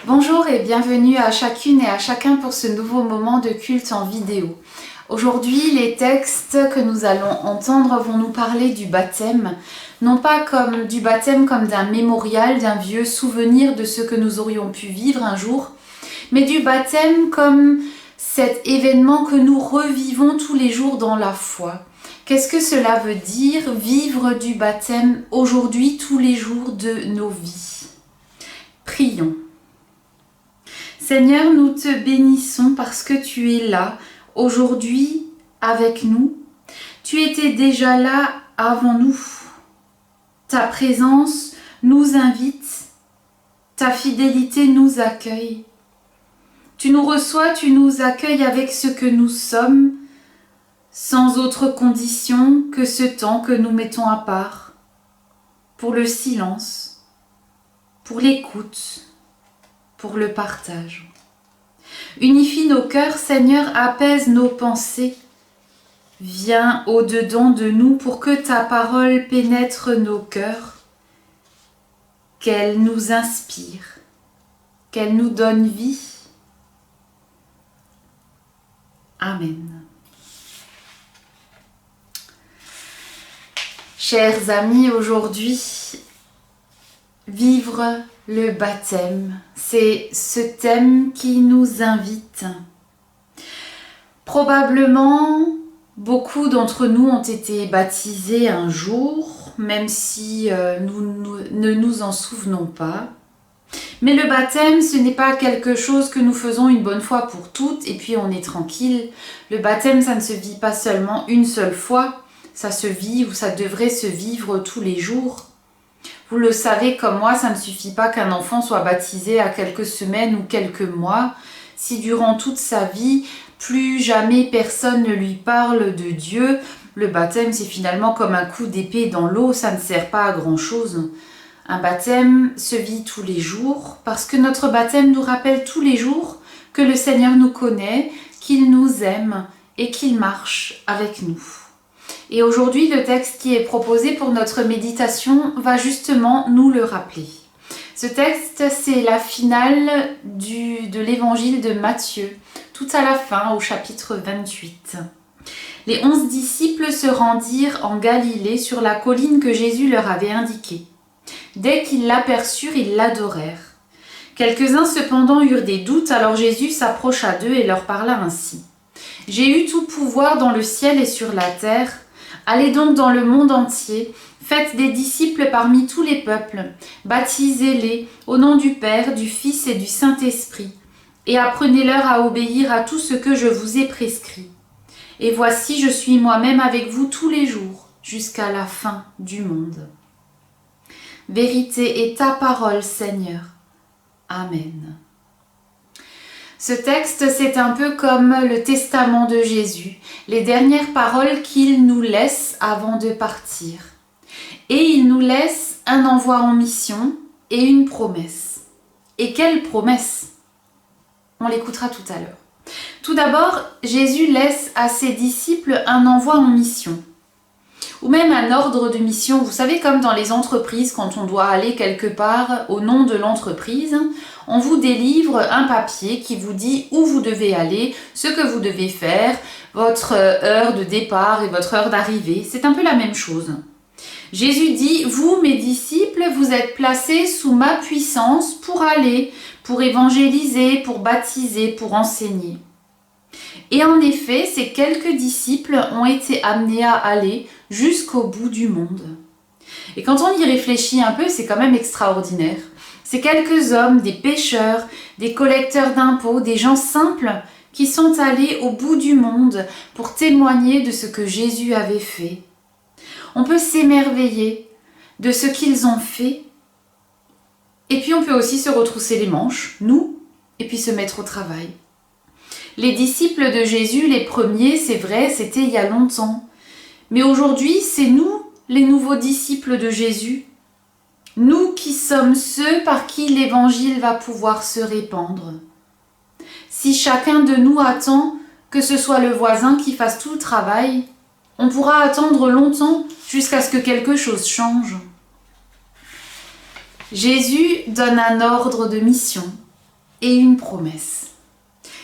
Bonjour et bienvenue à chacune et à chacun pour ce nouveau moment de culte en vidéo. Aujourd'hui, les textes que nous allons entendre vont nous parler du baptême, non pas comme du baptême comme d'un mémorial, d'un vieux souvenir de ce que nous aurions pu vivre un jour, mais du baptême comme cet événement que nous revivons tous les jours dans la foi. Qu'est-ce que cela veut dire, vivre du baptême aujourd'hui, tous les jours de nos vies? Prions. Seigneur, nous te bénissons parce que tu es là, aujourd'hui, avec nous. Tu étais déjà là avant nous. Ta présence nous invite, ta fidélité nous accueille. Tu nous reçois, tu nous accueilles avec ce que nous sommes, sans autre condition que ce temps que nous mettons à part, pour le silence, pour l'écoute, pour le partage. Unifie nos cœurs, Seigneur, apaise nos pensées. Viens au-dedans de nous pour que ta parole pénètre nos cœurs, qu'elle nous inspire, qu'elle nous donne vie. Amen. Chers amis, aujourd'hui, vivre le baptême, c'est ce thème qui nous invite. Probablement, beaucoup d'entre nous ont été baptisés un jour, même si nous ne nous en souvenons pas. Mais le baptême, ce n'est pas quelque chose que nous faisons une bonne fois pour toutes et puis on est tranquille. Le baptême, ça ne se vit pas seulement une seule fois, ça se vit ou ça devrait se vivre tous les jours. Vous le savez comme moi, ça ne suffit pas qu'un enfant soit baptisé à quelques semaines ou quelques mois. Si durant toute sa vie, plus jamais personne ne lui parle de Dieu, le baptême c'est finalement comme un coup d'épée dans l'eau, ça ne sert pas à grand chose. Un baptême se vit tous les jours parce que notre baptême nous rappelle tous les jours que le Seigneur nous connaît, qu'il nous aime et qu'il marche avec nous. Et aujourd'hui, le texte qui est proposé pour notre méditation va justement nous le rappeler. Ce texte, c'est la finale de l'évangile de Matthieu, tout à la fin, au chapitre 28. Les 11 disciples se rendirent en Galilée sur la colline que Jésus leur avait indiquée. Dès qu'ils l'aperçurent, ils l'adorèrent. Quelques-uns cependant eurent des doutes, alors Jésus s'approcha d'eux et leur parla ainsi. « J'ai eu tout pouvoir dans le ciel et sur la terre. Allez donc dans le monde entier, faites des disciples parmi tous les peuples, baptisez-les au nom du Père, du Fils et du Saint-Esprit, et apprenez-leur à obéir à tout ce que je vous ai prescrit. Et voici, je suis moi-même avec vous tous les jours, jusqu'à la fin du monde. Vérité est ta parole, Seigneur. Amen. » Ce texte, c'est un peu comme le testament de Jésus, les dernières paroles qu'il nous laisse avant de partir. Et il nous laisse un envoi en mission et une promesse. Et quelle promesse? On l'écoutera tout à l'heure. Tout d'abord, Jésus laisse à ses disciples un envoi en mission. Ou même un ordre de mission. Vous savez, comme dans les entreprises, quand on doit aller quelque part au nom de l'entreprise, on vous délivre un papier qui vous dit où vous devez aller, ce que vous devez faire, votre heure de départ et votre heure d'arrivée. C'est un peu la même chose. Jésus dit, vous, mes disciples, vous êtes placés sous ma puissance pour aller, pour évangéliser, pour baptiser, pour enseigner. Et en effet, ces quelques disciples ont été amenés à aller jusqu'au bout du monde. Et quand on y réfléchit un peu, c'est quand même extraordinaire. Ces quelques hommes, des pêcheurs, des collecteurs d'impôts, des gens simples qui sont allés au bout du monde pour témoigner de ce que Jésus avait fait. On peut s'émerveiller de ce qu'ils ont fait et puis on peut aussi se retrousser les manches, nous, et puis se mettre au travail. Les disciples de Jésus, les premiers, c'est vrai, c'était il y a longtemps. Mais aujourd'hui, c'est nous, les nouveaux disciples de Jésus. Nous qui sommes ceux par qui l'évangile va pouvoir se répandre. Si chacun de nous attend que ce soit le voisin qui fasse tout le travail, on pourra attendre longtemps jusqu'à ce que quelque chose change. Jésus donne un ordre de mission. et une promesse.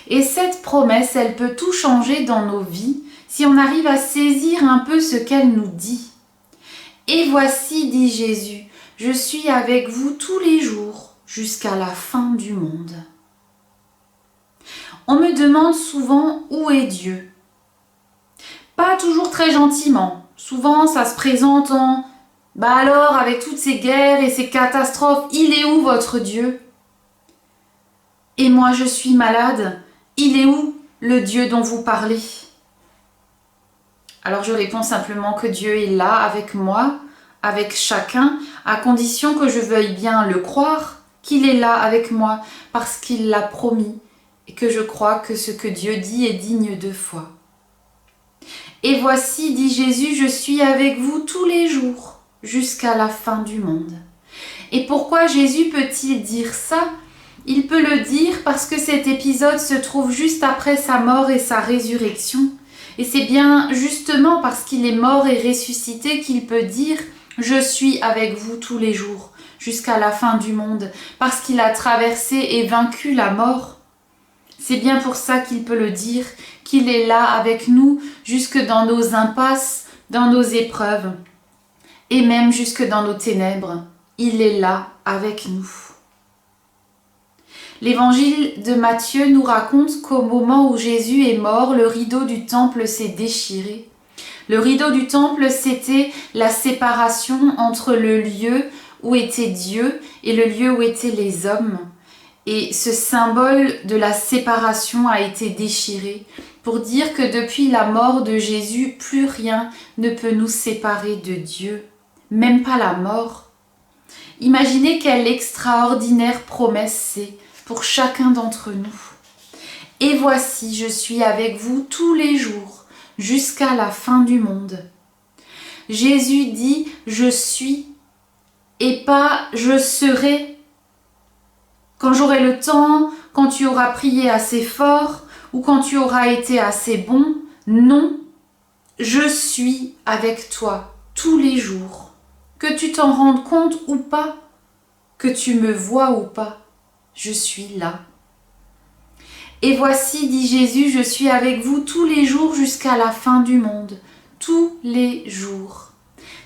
Et cette promesse, elle peut tout changer dans nos vies si on arrive à saisir un peu ce qu'elle nous dit. Et voici, dit Jésus, je suis avec vous tous les jours jusqu'à la fin du monde. On me demande souvent où est Dieu. Pas toujours très gentiment. Souvent, ça se présente en « Bah alors, avec toutes ces guerres et ces catastrophes, il est où votre Dieu ?» Et moi, je suis malade. Il est où le Dieu dont vous parlez ? Alors je réponds simplement que Dieu est là avec moi, avec chacun, à condition que je veuille bien le croire, qu'il est là avec moi, parce qu'il l'a promis, et que je crois que ce que Dieu dit est digne de foi. Et voici, dit Jésus, je suis avec vous tous les jours, jusqu'à la fin du monde. Et pourquoi Jésus peut-il dire ça ? Il peut le dire parce que cet épisode se trouve juste après sa mort et sa résurrection. Et c'est bien justement parce qu'il est mort et ressuscité qu'il peut dire « Je suis avec vous tous les jours, jusqu'à la fin du monde », parce qu'il a traversé et vaincu la mort. C'est bien pour ça qu'il peut le dire, qu'il est là avec nous, jusque dans nos impasses, dans nos épreuves, et même jusque dans nos ténèbres. Il est là avec nous. L'évangile de Matthieu nous raconte qu'au moment où Jésus est mort, le rideau du temple s'est déchiré. Le rideau du temple, c'était la séparation entre le lieu où était Dieu et le lieu où étaient les hommes. Et ce symbole de la séparation a été déchiré pour dire que depuis la mort de Jésus, plus rien ne peut nous séparer de Dieu, même pas la mort. Imaginez quelle extraordinaire promesse c'est pour chacun d'entre nous. Et voici, je suis avec vous tous les jours, jusqu'à la fin du monde. Jésus dit « je suis » et pas « je serai ». Quand j'aurai le temps, quand tu auras prié assez fort ou quand tu auras été assez bon, non, je suis avec toi tous les jours. Que tu t'en rendes compte ou pas, que tu me vois ou pas, je suis là. Et voici, dit Jésus, je suis avec vous tous les jours jusqu'à la fin du monde, tous les jours.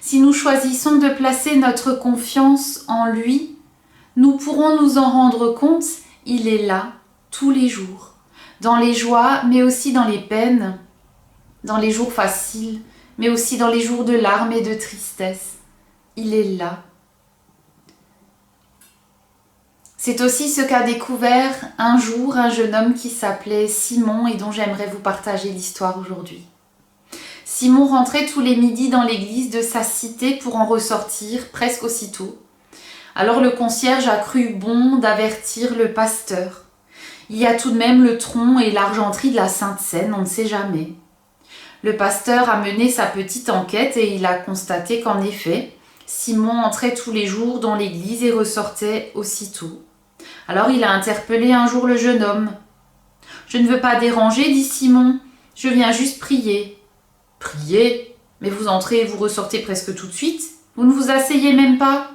Si nous choisissons de placer notre confiance en lui, nous pourrons nous en rendre compte, il est là tous les jours, dans les joies, mais aussi dans les peines, dans les jours faciles, mais aussi dans les jours de larmes et de tristesse. Il est là. C'est aussi ce qu'a découvert un jour un jeune homme qui s'appelait Simon et dont j'aimerais vous partager l'histoire aujourd'hui. Simon rentrait tous les midis dans l'église de sa cité pour en ressortir presque aussitôt. Alors le concierge a cru bon d'avertir le pasteur. Il y a tout de même le tronc et l'argenterie de la Sainte Seine, on ne sait jamais. Le pasteur a mené sa petite enquête et il a constaté qu'en effet, Simon entrait tous les jours dans l'église et ressortait aussitôt. Alors il a interpellé un jour le jeune homme. « Je ne veux pas déranger, dit Simon, je viens juste prier. »« Prier ? Mais vous entrez et vous ressortez presque tout de suite. Vous ne vous asseyez même pas ?»«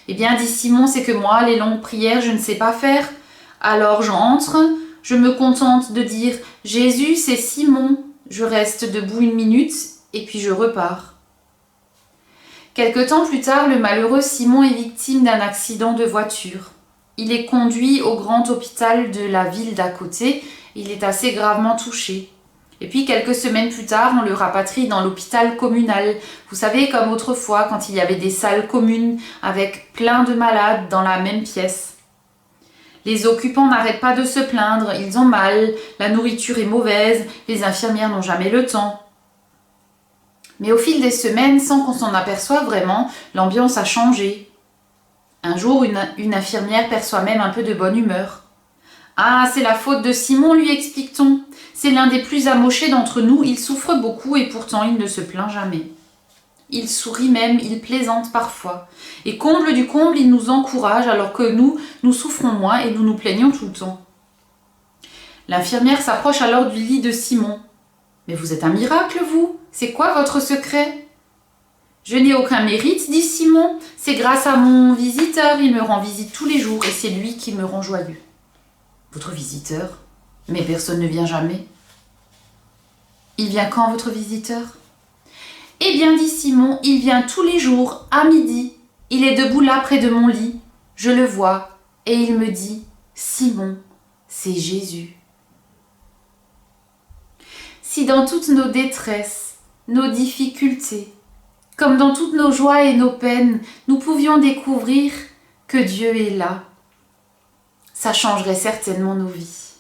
Eh bien, dit Simon, c'est que moi, les longues prières, je ne sais pas faire. Alors j'entre, je me contente de dire « Jésus, c'est Simon ». Je reste debout 1 minute et puis je repars. Quelque temps plus tard, le malheureux Simon est victime d'un accident de voiture. Il est conduit au grand hôpital de la ville d'à côté. Il est assez gravement touché. Et puis quelques semaines plus tard, on le rapatrie dans l'hôpital communal. Vous savez, comme autrefois, quand il y avait des salles communes avec plein de malades dans la même pièce. Les occupants n'arrêtent pas de se plaindre, ils ont mal, la nourriture est mauvaise, les infirmières n'ont jamais le temps. Mais au fil des semaines, sans qu'on s'en aperçoive vraiment, l'ambiance a changé. Un jour, une infirmière perçoit même un peu de bonne humeur. « Ah, c'est la faute de Simon, lui explique-t-on. C'est l'un des plus amochés d'entre nous, il souffre beaucoup et pourtant il ne se plaint jamais. Il sourit même, il plaisante parfois. Et comble du comble, il nous encourage alors que nous souffrons moins et nous nous plaignons tout le temps. » L'infirmière s'approche alors du lit de Simon. « Mais vous êtes un miracle, vous. C'est quoi votre secret ?»« Je n'ai aucun mérite, dit Simon. C'est grâce à mon visiteur, il me rend visite tous les jours et c'est lui qui me rend joyeux. » Votre visiteur? Mais personne ne vient jamais. Il vient quand votre visiteur? Eh bien, dit Simon, il vient tous les jours, à midi. Il est debout là près de mon lit. Je le vois, et il me dit, Simon, c'est Jésus. Si dans toutes nos détresses, nos difficultés, comme dans toutes nos joies et nos peines, nous pouvions découvrir que Dieu est là, ça changerait certainement nos vies.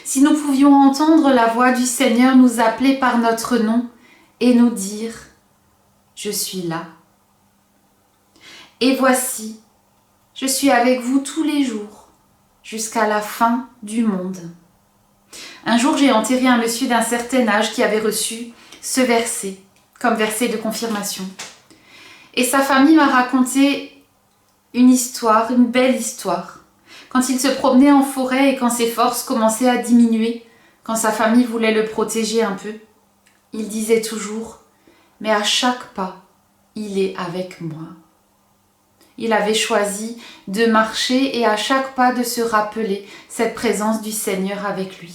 Si nous pouvions entendre la voix du Seigneur nous appeler par notre nom et nous dire « Je suis là ». Et voici, je suis avec vous tous les jours, jusqu'à la fin du monde. Un jour, j'ai enterré un monsieur d'un certain âge qui avait reçu ce verset, comme verset de confirmation. Et sa famille m'a raconté une histoire, une belle histoire. Quand il se promenait en forêt et quand ses forces commençaient à diminuer, quand sa famille voulait le protéger un peu, il disait toujours « Mais à chaque pas, il est avec moi ». Il avait choisi de marcher et à chaque pas de se rappeler cette présence du Seigneur avec lui.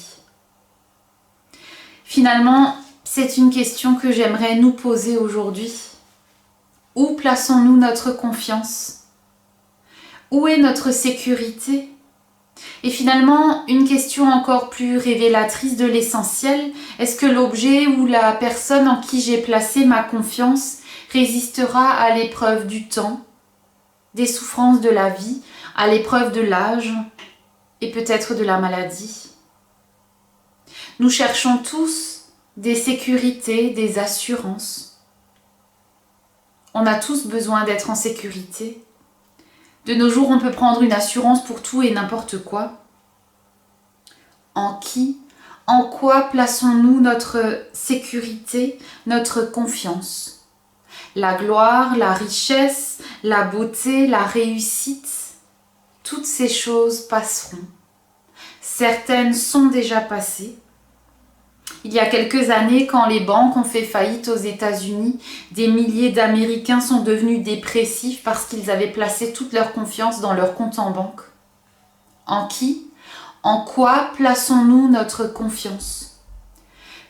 Finalement, c'est une question que j'aimerais nous poser aujourd'hui. Où plaçons-nous notre confiance? Où est notre sécurité? Et finalement, une question encore plus révélatrice de l'essentiel, est-ce que l'objet ou la personne en qui j'ai placé ma confiance résistera à l'épreuve du temps, des souffrances de la vie, à l'épreuve de l'âge et peut-être de la maladie? Nous cherchons tous des sécurités, des assurances. On a tous besoin d'être en sécurité. De nos jours, on peut prendre une assurance pour tout et n'importe quoi. En qui, en quoi plaçons-nous notre sécurité, notre confiance? La gloire, la richesse, la beauté, la réussite, toutes ces choses passeront. Certaines sont déjà passées. Il y a quelques années, quand les banques ont fait faillite aux États-Unis, des milliers d'Américains sont devenus dépressifs parce qu'ils avaient placé toute leur confiance dans leur compte en banque. En qui? En quoi plaçons-nous notre confiance?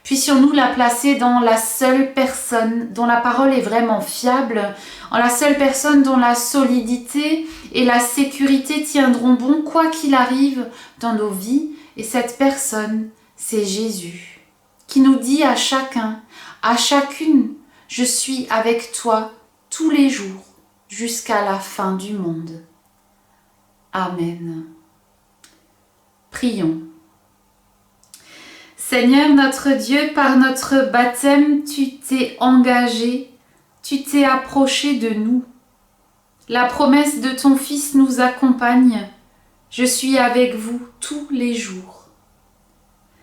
Puissions-nous la placer dans la seule personne dont la parole est vraiment fiable, en la seule personne dont la solidité et la sécurité tiendront bon quoi qu'il arrive dans nos vies, et cette personne, c'est Jésus, qui nous dit à chacun, à chacune, je suis avec toi tous les jours jusqu'à la fin du monde. Amen. Prions. Seigneur notre Dieu, par notre baptême, tu t'es engagé, tu t'es approché de nous. La promesse de ton Fils nous accompagne. Je suis avec vous tous les jours.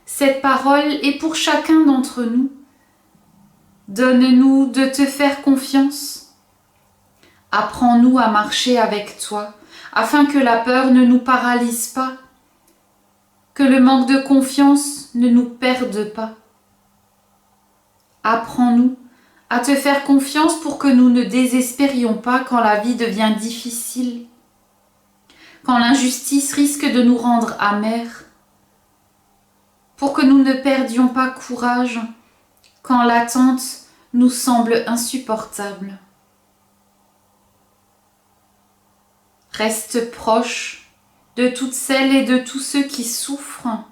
Cette parole est pour chacun d'entre nous. Donne-nous de te faire confiance. Apprends-nous à marcher avec toi, afin que la peur ne nous paralyse pas, que le manque de confiance ne nous perde pas. Apprends-nous à te faire confiance pour que nous ne désespérions pas quand la vie devient difficile, quand l'injustice risque de nous rendre amers, pour que nous ne perdions pas courage quand l'attente nous semble insupportable. Reste proche de toutes celles et de tous ceux qui souffrent,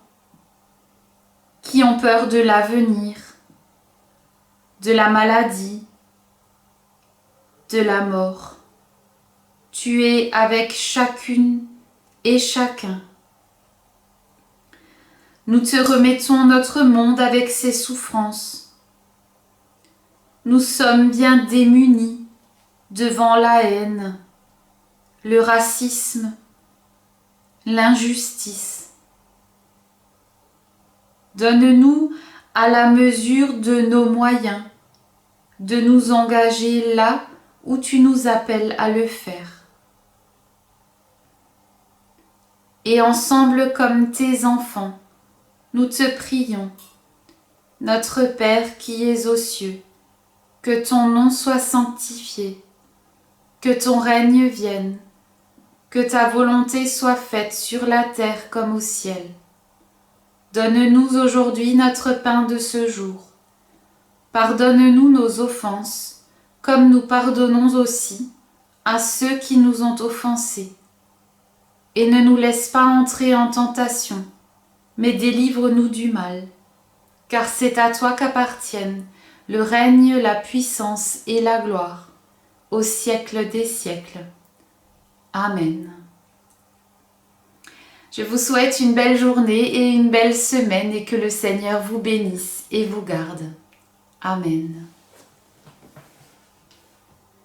qui ont peur de l'avenir, de la maladie, de la mort. Tu es avec chacune et chacun. Nous te remettons notre monde avec ses souffrances. Nous sommes bien démunis devant la haine, le racisme, l'injustice. Donne-nous, à la mesure de nos moyens, de nous engager là où tu nous appelles à le faire. Et ensemble comme tes enfants, nous te prions, notre Père qui es aux cieux, que ton nom soit sanctifié, que ton règne vienne, Que ta volonté soit faite sur la terre comme au ciel. Donne-nous aujourd'hui notre pain de ce jour. Pardonne-nous nos offenses, comme nous pardonnons aussi à ceux qui nous ont offensés. Et ne nous laisse pas entrer en tentation, mais délivre-nous du mal. Car c'est à toi qu'appartiennent le règne, la puissance et la gloire, au siècle des siècles. Amen. Je vous souhaite une belle journée et une belle semaine et que le Seigneur vous bénisse et vous garde. Amen.